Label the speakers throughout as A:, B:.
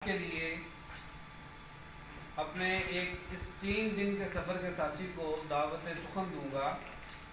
A: کے لیے اپنے اس 3 دن کے سفر کے ساتھی کو دعوت سخن دوں گا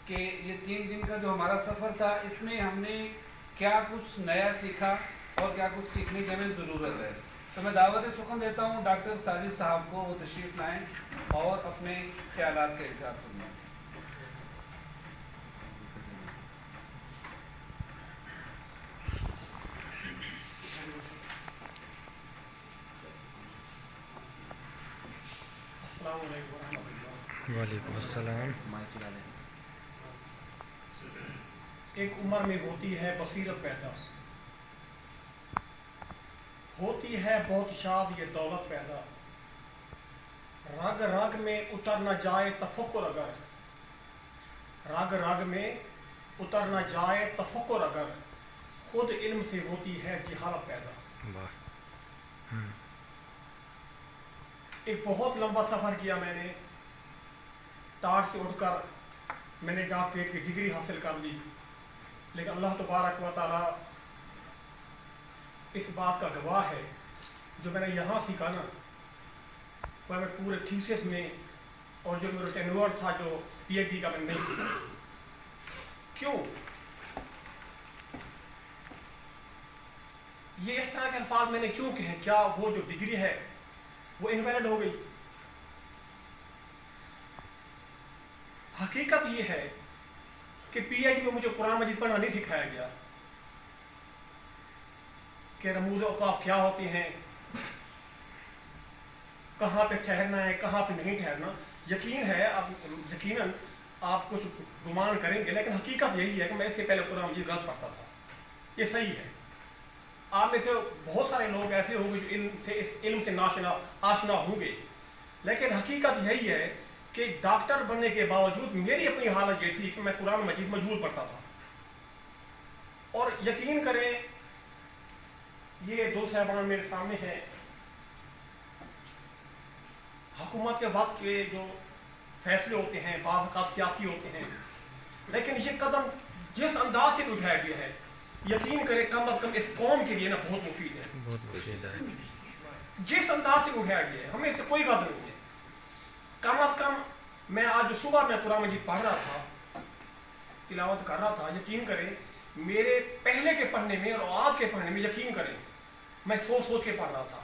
A: کہ یہ 3 دن کا جو ہمارا سفر تھا اس میں ہم نے کیا کچھ نیا سیکھا اور کیا کچھ سیکھنے کی ہمیں ضرورت ہے. تو میں دعوت سخن دیتا ہوں ڈاکٹر ساجد صاحب کو، وہ تشریف لائیں اور اپنے خیالات کا اظہار فرمائیں.
B: السلام علیکم ورحمۃ اللہ.
C: وعلیکم السلام.
B: ایک عمر میں ہوتی ہے بصیرت پیدا، ہوتی ہے بہت شاد یہ دولت پیدا، رگ رگ میں اتر نہ جائے تفکر اگر، رگ رگ میں اتر نہ جائے تفکر اگر، خود علم سے ہوتی ہے جہالت پیدا. ایک بہت لمبا سفر کیا میں نے، ٹاٹ سے اٹھ کر میں نے ڈاکٹریٹ کی ڈگری حاصل کر لی، لیکن اللہ تبارک و تعالیٰ اس بات کا گواہ ہے جو میں نے یہاں سیکھا نا وہ میں پورے تھیسس میں اور جو میرا ٹینور تھا جو پی ایچ ڈی کا میں نے نہیں سیکھا. کیوں؟ یہ اس طرح کے الفاظ میں نے کیوں کہے؟ کیا وہ جو ڈگری ہے وہ انویلڈ ہو گئی؟ حقیقت یہ ہے کہ پی ایچ ڈی میں مجھے قرآن مجید پڑھنا نہیں سکھایا گیا کہ رموز اوقاف کیا ہوتے ہیں، کہاں پہ ٹھہرنا ہے کہاں پہ نہیں ٹھہرنا. یقین ہے یقیناً آپ کچھ گمان کریں گے، لیکن حقیقت یہی ہے کہ میں اس سے پہلے قرآن مجید غلط پڑھتا تھا. یہ صحیح ہے. آپ میں سے بہت سارے لوگ ایسے ہوں گے جو اس علم سے آشنا ہوں گے، لیکن حقیقت یہی ہے کہ ڈاکٹر بننے کے باوجود میری اپنی حالت یہ تھی کہ میں قرآن مجید مجبور پڑھتا تھا. اور یقین کریں یہ دو صاحبان میرے سامنے ہیں، حکومت کے وقت کے جو فیصلے ہوتے ہیں بعض اوقات سیاسی ہوتے ہیں، لیکن یہ قدم جس انداز سے اٹھایا گیا ہے یقین کریں کم از کم اس قوم کے لیے نا بہت مفید ہے.
C: بہت مفید ہے.
B: جس انداز سے اٹھایا گیا ہے ہمیں اس سے کوئی غرض نہیں ہے. کم از کم میں آج صبح میں قرآن مجید پڑھ رہا تھا، تلاوت کر رہا تھا، یقین کریں میرے پہلے کے پڑھنے میں اور آج کے پڑھنے میں یقین کریں میں سوچ کے پڑھ رہا تھا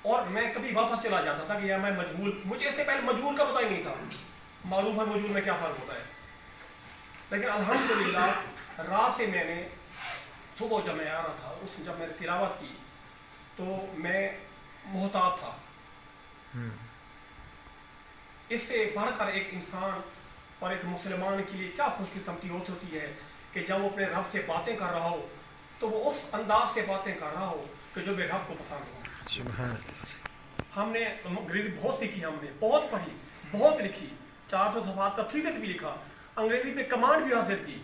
B: اور میں کبھی واپس چلا جاتا تھا کہ یار میں مجبور، مجھے اس سے پہلے مجبور کا پتہ ہی نہیں تھا. معلوم ہے مجبور میں کیا فرق ہوتا ہے، لیکن الحمدللہ رات سے میں نے صبح جب میں آ رہا تھا جب میں نے تلاوت کی تو میں محتاط تھا. اس سے بڑھ کر ایک انسان اور ایک مسلمان کے لیے کیا خوش قسمتی ہوتی ہے کہ جب وہ اپنے رب سے باتیں کر رہا ہو تو وہ اس انداز سے باتیں کر رہا ہو کہ جو میرے رب کو پسند ہو. ہم نے انگریزی بہت سیکھی، ہم نے بہت پڑھی، بہت لکھی، 400 صفحات کا تھیسس بھی لکھا، انگریزی پہ کمانڈ بھی حاصل کی،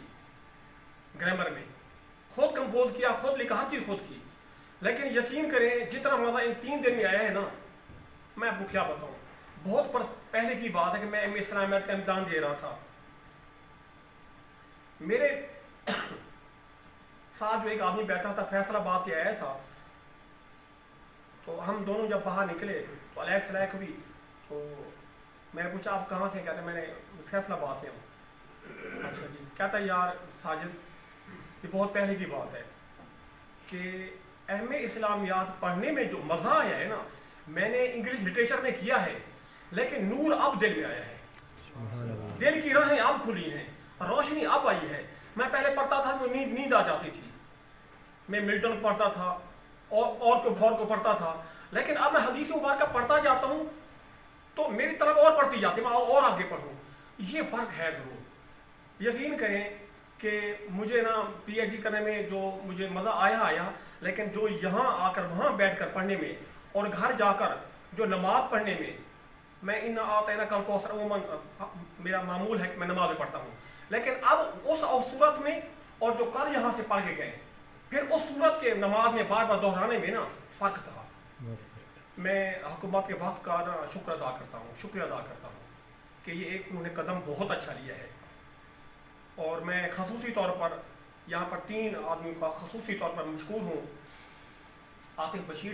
B: گرامر میں خود کمپوز کیا، خود لکھا، ہر چیز خود کی. لیکن یقین کریں جتنا مزہ ان 3 دن میں آیا ہے نا میں آپ کو کیا بتاؤں. بہت پہلے کی بات ہے کہ میں ایم اے اسلامیات کا امتحان دے رہا تھا. میرے ساتھ جو ایک آدمی بیٹھا تھا فیصل آباد سے آیا تھا، تو ہم دونوں جب باہر نکلے تو الیکس لائک ہوئی تو میں نے پوچھا آپ کہاں سے؟ کہتے میں نے فیصل آباد سے ہوں. اچھا جی. کہتا یار ساجد یہ بہت پہلے کی بات ہے کہ ایم اے اسلامیات پڑھنے میں جو مزہ آیا ہے نا میں نے انگلش لٹریچر میں کیا ہے، لیکن نور اب دل میں آیا ہے، دل کی راہیں اب کھلی ہیں، روشنی اب آئی ہے. میں پہلے پڑھتا تھا تو نیند آ جاتی تھی، میں ملٹن پڑھتا تھا اور کو بھور کو پڑھتا تھا، لیکن اب میں حدیث مبارکہ پڑھتا جاتا ہوں تو میری طرف اور پڑھتی جاتی ہے، میں اور آگے پڑھوں. یہ فرق ہے ضرور. یقین کریں کہ مجھے نا پی ایچ ڈی کرنے میں جو مجھے مزہ آیا، لیکن جو یہاں آ کر وہاں بیٹھ کر پڑھنے میں اور گھر جا کر جو نماز پڑھنے میں، میں ان آتا کل کوثر عموماً میرا معمول ہے کہ میں نماز پڑھتا ہوں، لیکن اب اس صورت میں اور جو کل یہاں سے پڑھ کے گئے پھر اس صورت کے نماز میں بار بار دہرانے میں نا فرق تھا. میں حکومت کے وقت کا شکر ادا کرتا ہوں کہ یہ ایک انہوں نے قدم بہت اچھا لیا ہے. اور میں خصوصی طور پر یہاں پر 3 آدمیوں کا خصوصی طور پر مشکور ہوں. عاطف بشیر